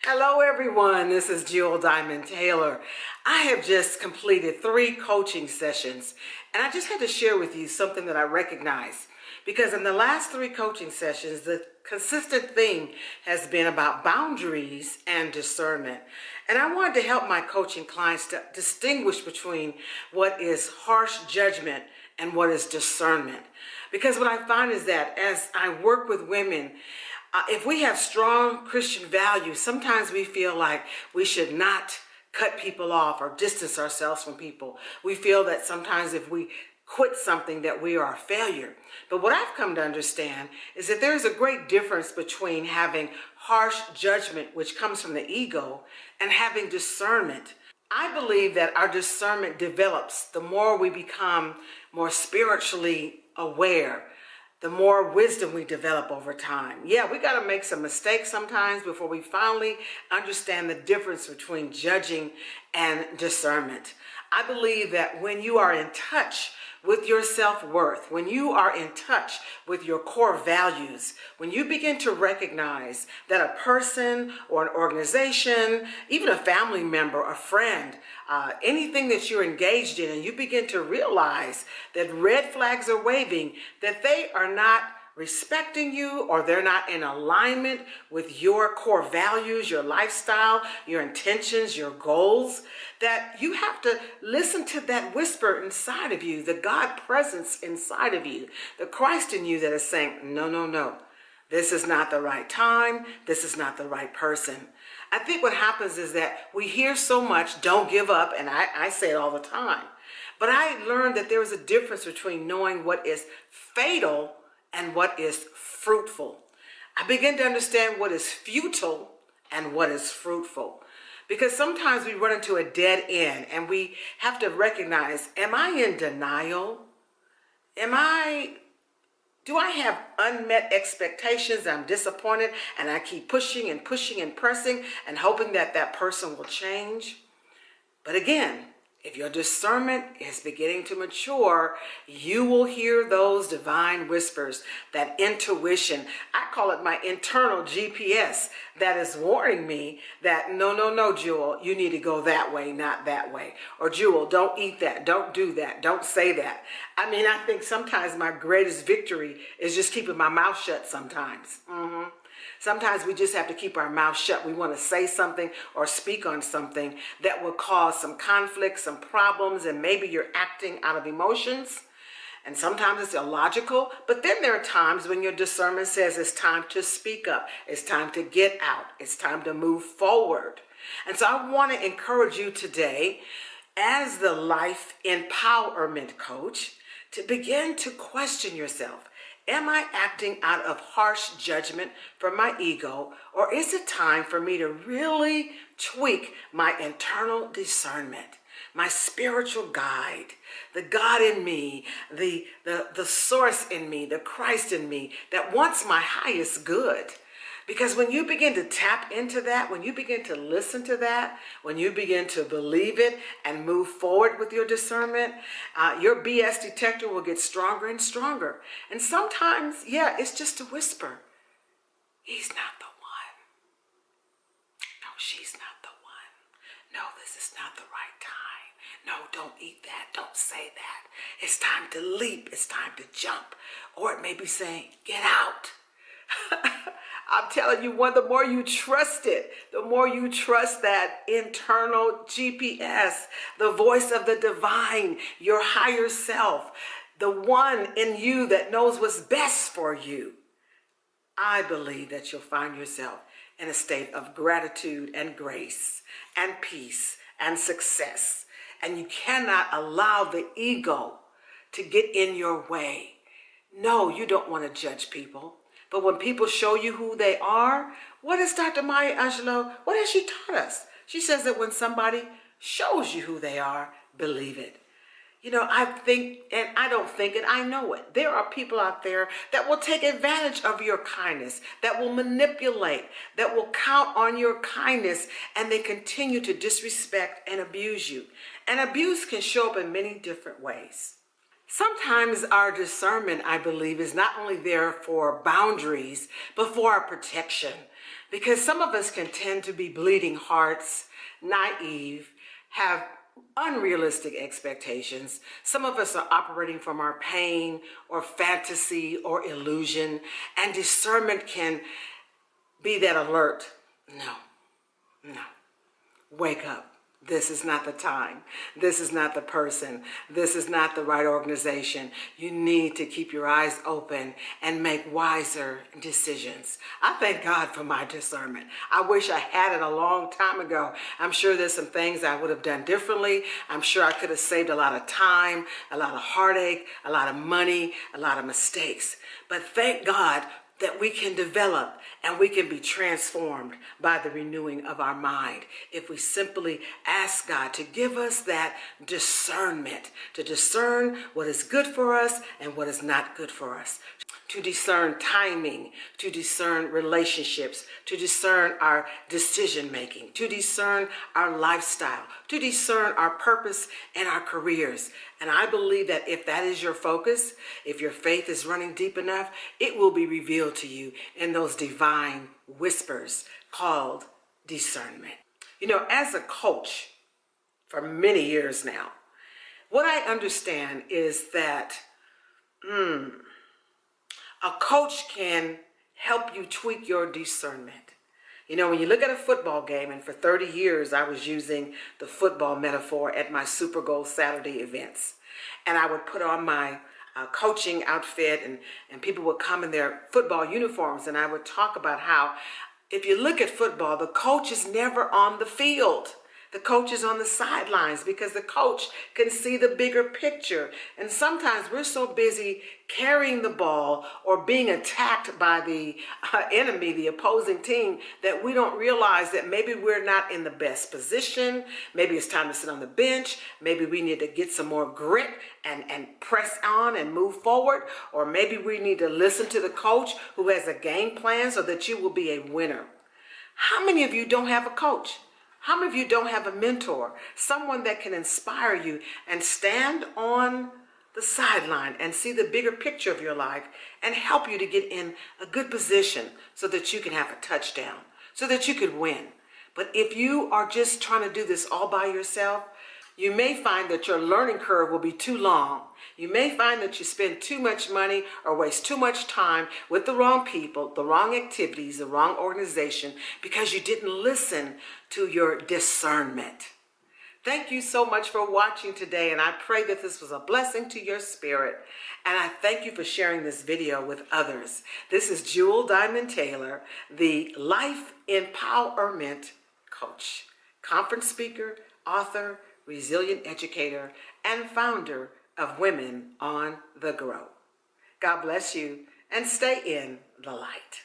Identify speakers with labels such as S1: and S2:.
S1: Hello everyone, this is Jewel Diamond Taylor. I have just completed 3 coaching sessions and I just had to share with you something that I recognize, because in the last 3 coaching sessions the consistent theme has been about boundaries and discernment. And I wanted to help my coaching clients to distinguish between what is harsh judgment and what is discernment. Because what I find is that as I work with women, if we have strong Christian values, sometimes we feel like we should not cut people off or distance ourselves from people. We feel that sometimes if we quit something that we are a failure. But what I've come to understand is that there's a great difference between having harsh judgment, which comes from the ego, and having discernment. I believe that our discernment develops the more we become more spiritually aware, the more wisdom we develop over time. Yeah, we got to make some mistakes sometimes before we finally understand the difference between judging and discernment. I believe that when you are in touch with your self-worth, when you are in touch with your core values, when you begin to recognize that a person or an organization, even a family member, a friend, anything that you're engaged in, and you begin to realize that red flags are waving, that they are not respecting you or they're not in alignment with your core values, your lifestyle, your intentions, your goals, that you have to listen to that whisper inside of you, the God presence inside of you, the Christ in you that is saying, no, no, no, this is not the right time, this is not the right person. I think what happens is that we hear so much, don't give up, and I say it all the time. But I learned that there is a difference between knowing what is fatal and what is fruitful. I begin to understand what is futile and what is fruitful. Because sometimes we run into a dead end and we have to recognize, am I in denial? Do I have unmet expectations? I'm disappointed and I keep pushing and pushing and pressing and hoping that that person will change. But again, if your discernment is beginning to mature, you will hear those divine whispers, that intuition. I call it my internal GPS that is warning me that no, no, no, Jewel, you need to go that way, not that way. Or Jewel, don't eat that, don't do that, don't say that. I mean, I think sometimes my greatest victory is just keeping my mouth shut sometimes. Sometimes we just have to keep our mouth shut. We want to say something or speak on something that will cause some conflict, some problems, and maybe you're acting out of emotions. And sometimes it's illogical. But then there are times when your discernment says it's time to speak up. It's time to get out. It's time to move forward. And so I want to encourage you today, as the life empowerment coach, to begin to question yourself. Am I acting out of harsh judgment from my ego, or is it time for me to really tweak my internal discernment, my spiritual guide, the God in me, the source in me, the Christ in me that wants my highest good? Because when you begin to tap into that, when you begin to listen to that, when you begin to believe it and move forward with your discernment, your BS detector will get stronger and stronger. And sometimes, yeah, it's just a whisper. He's not the one. No, she's not the one. No, this is not the right time. No, don't eat that. Don't say that. It's time to leap. It's time to jump. Or it may be saying, get out. I'm telling you, the more you trust it, the more you trust that internal GPS, the voice of the divine, your higher self, the one in you that knows what's best for you, I believe that you'll find yourself in a state of gratitude and grace and peace and success. And you cannot allow the ego to get in your way. No, you don't want to judge people. But when people show you who they are, what is Dr. Maya Angelou, what has she taught us? She says that when somebody shows you who they are, believe it. You know, I think, and I don't think it, I know it. There are people out there that will take advantage of your kindness, that will manipulate, that will count on your kindness, and they continue to disrespect and abuse you. And abuse can show up in many different ways. Sometimes our discernment, I believe, is not only there for boundaries, but for our protection. Because some of us can tend to be bleeding hearts, naive, have unrealistic expectations. Some of us are operating from our pain or fantasy or illusion, and discernment can be that alert. No. Wake up. This is not the time. This is not the person. This is not the right organization. You need to keep your eyes open and make wiser decisions. I thank God for my discernment. I wish I had it a long time ago. I'm sure there's some things I would have done differently. I'm sure I could have saved a lot of time, a lot of heartache, a lot of money, a lot of mistakes. But thank God that we can develop and we can be transformed by the renewing of our mind if we simply ask God to give us that discernment, to discern what is good for us and what is not good for us, to discern timing, to discern relationships, to discern our decision making, to discern our lifestyle, to discern our purpose and our careers. And I believe that if that is your focus, if your faith is running deep enough, it will be revealed to you in those divine whispers called discernment. You know, as a coach for many years now, what I understand is that a coach can help you tweak your discernment. You know, when you look at a football game, and for 30 years I was using the football metaphor at my Super Bowl Saturday events. And I would put on my coaching outfit and people would come in their football uniforms, and I would talk about how if you look at football, the coach is never on the field. The coach is on the sidelines because the coach can see the bigger picture. And sometimes we're so busy carrying the ball or being attacked by the enemy, the opposing team, that we don't realize that maybe we're not in the best position. Maybe it's time to sit on the bench. Maybe we need to get some more grit and press on and move forward. Or maybe we need to listen to the coach who has a game plan so that you will be a winner. How many of you don't have a coach? How many of you don't have a mentor, someone that can inspire you and stand on the sideline and see the bigger picture of your life and help you to get in a good position so that you can have a touchdown, so that you could win? But if you are just trying to do this all by yourself, you may find that your learning curve will be too long. You may find that you spend too much money or waste too much time with the wrong people, the wrong activities, the wrong organization, because you didn't listen to your discernment. Thank you so much for watching today, and I pray that this was a blessing to your spirit. And I thank you for sharing this video with others. This is Jewel Diamond Taylor, the Life Empowerment Coach, conference speaker, author, resilient educator, and founder of Women on the Grow. God bless you, and stay in the light.